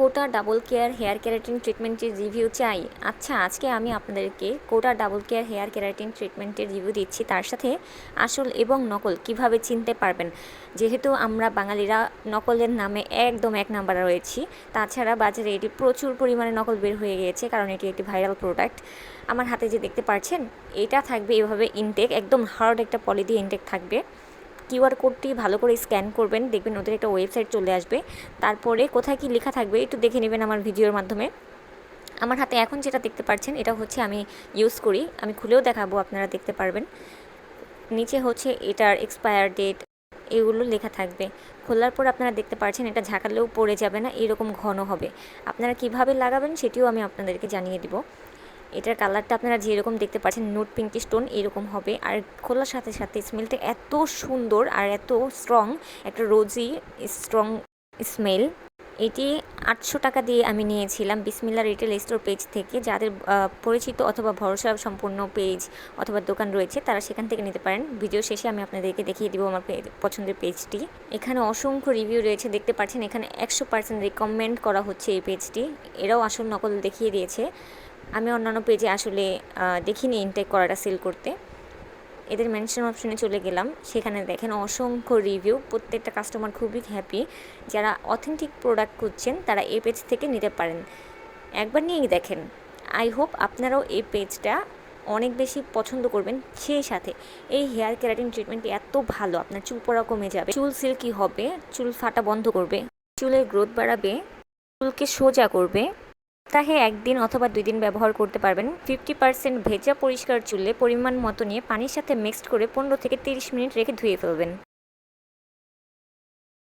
কোটা double care hair keratin ট্রিটমেন্টের review চাই। আচ্ছা, আজকে আমি আপনাদেরকে কোটা ডাবল কেয়ার হেয়ার কেরাটিন ট্রিটমেন্টের রিভিউ দিচ্ছি, তার সাথে আসল এবং নকল কিভাবে চিনতে পারবেন। যেহেতু আমরা বাঙালিরা নকলের নামে একদম এক নাম্বারে রয়েছি, তাছাড়া বাজারে এটি প্রচুর পরিমাণে নকল বের হয়ে গিয়েছে, কারণ এটি একটি ভাইরাল প্রোডাক্ট। আমার হাতে যে দেখতে পাচ্ছেন, এটা থাকবে এভাবে ইনটেক, একদম হার্ড একটা পলি দিয়ে ইনটেক থাকবে। কিউআর কোডটি ভালো করে স্ক্যান করবেন, দেখবেন ওদের একটা ওয়েবসাইট চলে আসবে। তারপরে কোথায় কি লেখা থাকবে একটু দেখে নেবেন আমার ভিডিওর মাধ্যমে। আমার হাতে এখন যেটা দেখতে পাচ্ছেন, এটা হচ্ছে আমি ইউজ করি, আমি খুলেও দেখাবো, আপনারা দেখতে পারবেন। নিচে হচ্ছে এটার এক্সপায়ার ডেট, এগুলো লেখা থাকবে। খোলার পর আপনারা দেখতে পাচ্ছেন এটা ঝাঁকালেও পড়ে যাবে না, এরকম ঘন হবে। আপনারা কিভাবে লাগাবেন সেটিও আমি আপনাদেরকে জানিয়ে দিব। এটার কালারটা আপনারা যেরকম দেখতে পাচ্ছেন নুট পিঙ্কি স্টোন এরকম হবে, আর খোলার সাথে সাথে স্মেলটা এত সুন্দর আর এত স্ট্রং, একটা রোজি স্ট্রং স্মেল। এটি 800 টাকা দিয়ে আমি নিয়েছিলাম বিসমিল্লা রিটেল স্টোর পেজ থেকে। যাদের পরিচিত অথবা ভরসা সম্পূর্ণ পেজ অথবা দোকান রয়েছে, তারা সেখান থেকে নিতে পারেন। ভিডিও শেষে আমি আপনাদেরকে দেখিয়ে দিব আমার পছন্দের পেজটি। এখানে অসংখ্য রিভিউ রয়েছে, দেখতে পাচ্ছেন এখানে 100% রিকমেন্ড করা হচ্ছে এই পেজটি। এরাও আসল নকল দেখিয়ে দিয়েছে। আমি অন্যান্য পেজে আসলে দেখিনি ইনটেক করাটা সেল করতে। এদের মেনশন অপশনে চলে গেলাম, সেখানে দেখেন অসংখ্য রিভিউ, প্রত্যেকটা কাস্টমার খুবই হ্যাপি। যারা অথেন্টিক প্রোডাক্ট খুঁজছেন তারা এই পেজ থেকে নিতে পারেন, একবার নিয়েই দেখেন। আই হোপ আপনারাও এই পেজটা অনেক বেশি পছন্দ করবেন। সেই সাথে এই হেয়ার কেরাটিন ট্রিটমেন্টটি এত ভালো, আপনার চুল পড়া কমে যাবে, চুল সিল্কি হবে, চুল ফাটা বন্ধ করবে, চুলের গ্রোথ বাড়াবে, চুলকে সোজা করবে। সপ্তাহে 1 দিন অথবা 2 দিন ব্যবহার করতে পারবেন। 50% ভেজা পরিষ্কার চুলে পরিমাণ মতো নিয়ে পানির সাথে মিক্সড করে 15 থেকে 30 মিনিট রেখে ধুয়ে ফেলবেন।